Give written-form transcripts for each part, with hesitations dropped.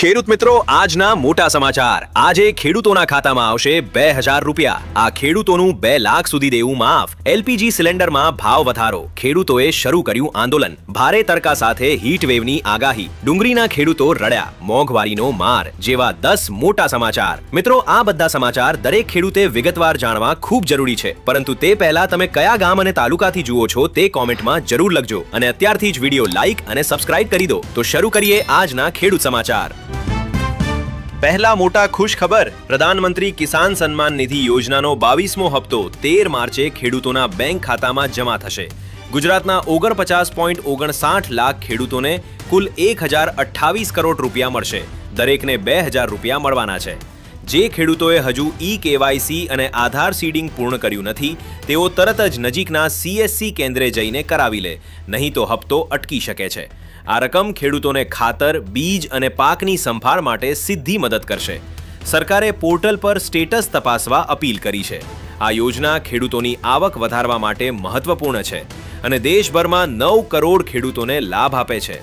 ખેડૂત મિત્રો આજના મોટા સમાચાર આજે ખેડૂતોના ખાતામાં આવશે 2000 રૂપિયા આ ખેડૂતોનું 2 લાખ સુધી દેવું માફ એલપીજી સિલિન્ડરમાં ભાવ વધારો ખેડૂતોએ શરૂ કર્યું આંદોલન ભારે તડકા સાથે હીટ વેવની આગાહી ડુંગળીના ખેડૂતો રડ્યા મોંઘવારીનો માર જેવા 10 મોટા સમાચાર મિત્રો આ બધા સમાચાર દરેક ખેડૂતે વિગતવાર જાણવા ખૂબ જરૂરી છે પરંતુ તે પહેલા તમે કયા ગામ અને તાલુકાથી જુઓ છો તે કોમેન્ટમાં જરૂર લખજો અને અત્યારથી જ વિડિયો લાઈક અને સબસ્ક્રાઇબ કરી દો તો શરૂ કરીએ આજના ખેડૂત સમાચાર પહેલા મોટા ખુશ ખબર પ્રધાનમંત્રી કિસાન સન્માન નિધિ યોજનાનો 22મો હપ્તો 13 માર્ચે ખેડૂતોના બેંક ખાતામાં જમા થશે ગુજરાતના 49.59 લાખ ખેડૂતોને કુલ 1028 કરોડ રૂપિયા મળશે દરેકને 2000 રૂપિયા મળવાના છે જે ખેડૂતોએ હજુ ઈ-કેવાયસી અને આધાર સીડિંગ પૂર્ણ કર્યું નથી તેઓ તરત જ નજીકના સીએસસી કેન્દ્રે જઈને કરાવી લે નહીં તો હપ્તો અટકી શકે છે આ રકમ ખેડૂતોને ખાતર બીજ અને પાકની સંભાળ માટે સીધી મદદ કરશે સરકારે પોર્ટલ પર સ્ટેટસ તપાસવા અપીલ કરી છે આ યોજના ખેડૂતોની આવક વધારવા માટે મહત્વપૂર્ણ છે અને દેશભરમાં 9 કરોડ ખેડૂતોને લાભ આપે છે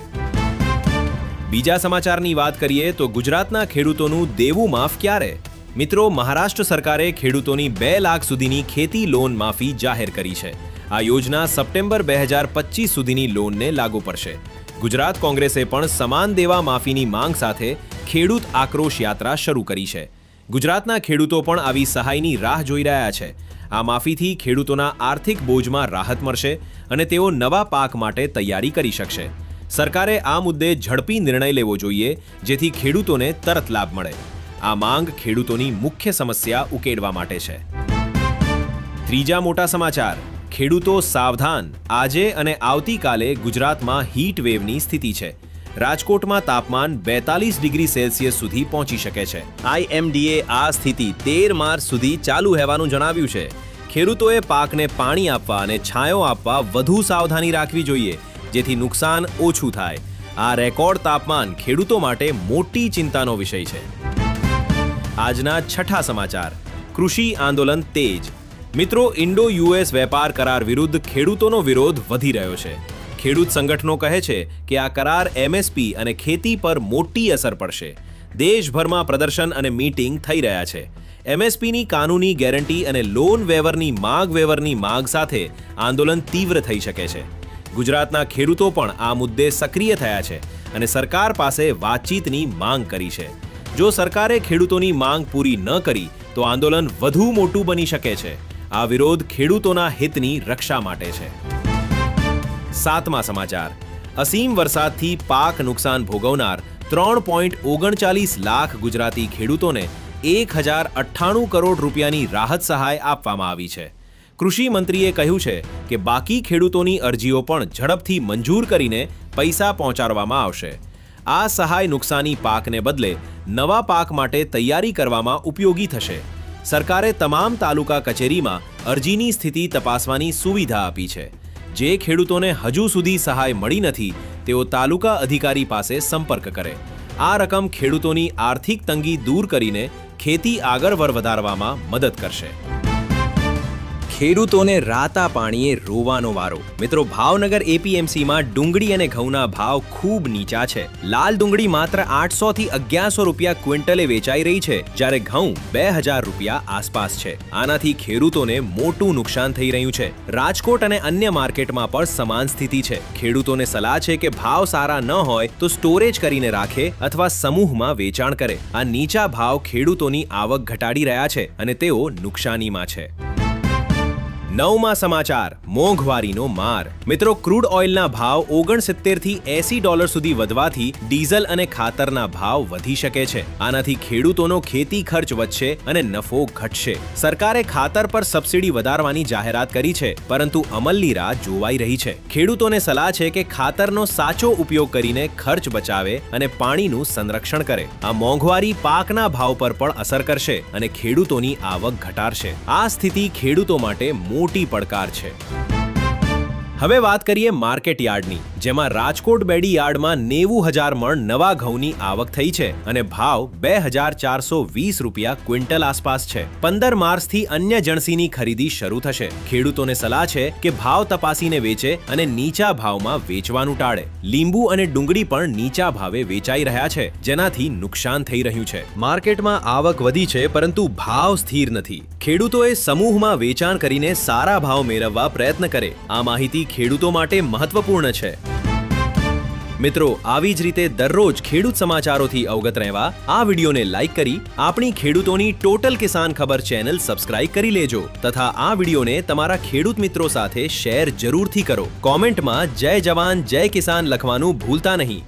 બીજા સમાચારની વાત કરીએ તો ગુજરાતના ખેડૂતોનું દેવું માફ ક્યારે મિત્રો મહારાષ્ટ્ર સરકારે ખેડૂતોની 2 લાખ સુધીની ખેતી લોન માફી જાહેર કરી છે આ યોજના સપ્ટેમ્બર 2025 સુધીની લોનને લાગુ પડશે ગુજરાત કોંગ્રેસે પણ સમાન દેવા માફીની માંગ સાથે ખેડૂત આક્રોશ યાત્રા શરૂ કરી છે ગુજરાતના ખેડૂતો પણ આવી સહાયની રાહ જોઈ રહ્યા છે આ માફીથી ખેડૂતોના આર્થિક બોજમાં રાહત મળશે અને તેઓ નવા પાક માટે તૈયારી કરી શકશે સરકારે આ મુદ્દે ઝડપી નિર્ણય લેવો જોઈએ જેથી ખેડૂતોને તરત લાભ મળે આ માંગ ખેડૂતોની મુખ્ય સમસ્યા ઉકેલવા માટે છે ત્રીજા મોટા સમાચાર ખેડૂતો સાવધાન આજે અને આવતીકાલે ગુજરાતમાં હીટ વેવની સ્થિતિ છે રાજકોટમાં તાપમાન 42 ડિગ્રી સેલ્સિયસ સુધી પહોંચી શકે છે આઈએમડીએ આ સ્થિતિ 13 માર્ચ સુધી ચાલુ રહેવાનું જણાવ્યું છે ખેડૂતોએ પાકને પાણી આપવા અને છાંયો આપવા વધુ સાવધાની રાખવી જોઈએ જેથી નુકસાન ઓછું થાય આ રેકોર્ડ તાપમાન ખેડૂતો માટે મોટી ચિંતાનો વિષય છે આજના છઠ્ઠા સમાચાર કૃષિ આંદોલન તેજ મિત્રો ઇન્ડો યુએસ વેપાર કરાર વિરુદ્ધ ખેડૂતોનો વિરોધ વધી રહ્યો છે ખેડૂત સંગઠનો કહે છે કે આ કરાર એમએસપી અને ખેતી પર મોટી અસર પડશે દેશભરમાં પ્રદર્શન અને મીટિંગ થઈ રહ્યા છે એમએસપીની કાનૂની ગેરંટી અને લોન વેવરની માગ સાથે આંદોલન તીવ્ર થઈ શકે છે ગુજરાતના ખેડૂતો પણ આ મુદ્દે સક્રિય થયા છે અને સરકાર પાસે વાતચીતની માંગ કરી છે જો સરકારે ખેડૂતોની માંગ પૂરી ન કરી તો આંદોલન વધુ મોટું બની શકે છે આ વિરોધ ખેડૂતોના હિતની રક્ષા માટે છે સાતમા સમાચાર અસીમ વરસાદથી પાક નુકસાન ભોગવનાર 3.39 લાખ ગુજરાતી ખેડૂતોને 1098 કરોડ રૂપિયાની રાહત સહાય આપવામાં આવી છે કૃષિ મંત્રીએ કહ્યું છે કે બાકી ખેડૂતોની અરજીઓ પણ ઝડપથી મંજૂર કરીને પૈસા પહોંચાડવામાં આવશે આ સહાય નુકસાની પાકને બદલે નવા પાક માટે તૈયારી કરવામાં ઉપયોગી થશે સરકારે તમામ તાલુકા કચેરીમાં અરજીની સ્થિતિ તપાસવાની સુવિધા આપી છે જે ખેડૂતોને હજુ સુધી સહાય મળી નથી તેઓ તાલુકા અધિકારી પાસે સંપર્ક કરે આ રકમ ખેડૂતોની આર્થિક તંગી દૂર કરીને ખેતી આગળ વધારવામાં મદદ કરશે ખેડૂતોને રાતા પાણીએ રોવાનો વારો મિત્રો ભાવનગર એપીએમસીમાં ડુંગળી અને ઘઉંના ભાવ ખૂબ નીચા છે લાલ ડુંગળી માત્ર 800 થી 1100 રૂપિયા ક્વિન્ટલે વેચાઈ રહી છે જ્યારે ઘઉં 2000 રૂપિયા આસપાસ છે આનાથી ખેડૂતોને મોટું નુકસાન થઈ રહ્યું છે રાજકોટ અને અન્ય માર્કેટમાં પણ સમાન સ્થિતિ છે ખેડૂતોને સલાહ છે કે ભાવ સારા ન હોય તો સ્ટોરેજ કરીને રાખે અથવા સમૂહમાં વેચાણ કરે આ નીચા ભાવ ખેડૂતોની આવક ઘટાડી રહ્યા છે અને તેઓ નુકસાનીમાં છે નવમા સમાચાર મોંઘવારીનો માર મિત્રો ક્રૂડ ઓઇલના ભાવ 69 થી $80 સુધી વધવાથી ડીઝલ અને ખાતરના ભાવ વધી શકે છે આનાથી ખેડૂતોનો ખેતી ખર્ચ વધશે અને નફો ઘટશે સરકારે ખાતર પર સબસિડી વધારવાની જાહેરાત કરી છે પરંતુ અમલની રાહ જોવાઈ રહી છે ખેડૂતોને સલાહ છે કે ખાતરનો સાચો ઉપયોગ કરીને ખર્ચ બચાવે અને પાણીનું સંરક્ષણ કરે આ મોંઘવારી પાકના ભાવ પર પણ અસર કરશે અને ખેડૂતોની આવક ઘટાડશે આ સ્થિતિ ખેડૂતો માટે મોટી પડકાર છે હવે વાત કરીએ માર્કેટ યાર્ડની, જેમાં રાજકોટ બેડી યાર્ડમાં 90,000 મણ નવા ઘઉંની આવક થઈ છે અને ભાવ 2,420 રૂપિયા ક્વિન્ટલ આસપાસ છે. 15 માર્ચથી અન્ય જણસીની ખરીદી શરૂ થશે. ખેડૂતોને સલાહ છે કે ભાવ તપાસીને વેચે અને નીચા ભાવમાં વેચવાનું ટાળે. લીંબુ અને ડુંગળી પણ નીચા ભાવે વેચાઈ રહ્યા છે, જેનાથી નુકસાન થઈ રહ્યું છે. માર્કેટમાં આવક વધી છે, પરંતુ ભાવ સ્થિર નથી. ખેડૂતોએ સમૂહમાં વેચાણ કરીને સારા ભાવ મેળવવા પ્રયત્ન કરે. આ માહિતી ખેડૂતો માટે મહત્વપૂર્ણ છે. મિત્રો, આવી જ રીતે દરરોજ ખેડૂત સમાચારોથી અવગત રહેવા આ વિડીયોને લાઈક કરી આપણી ખેડૂતોની ટોટલ કિસાન ખબર ચેનલ સબસ્ક્રાઇબ કરી લેજો તથા આ વિડીયોને તમારા ખેડૂત મિત્રો સાથે શેર જરૂરથી કરો. કોમેન્ટમાં જય જવાન જય કિસાન લખવાનું ભૂલતા નહીં.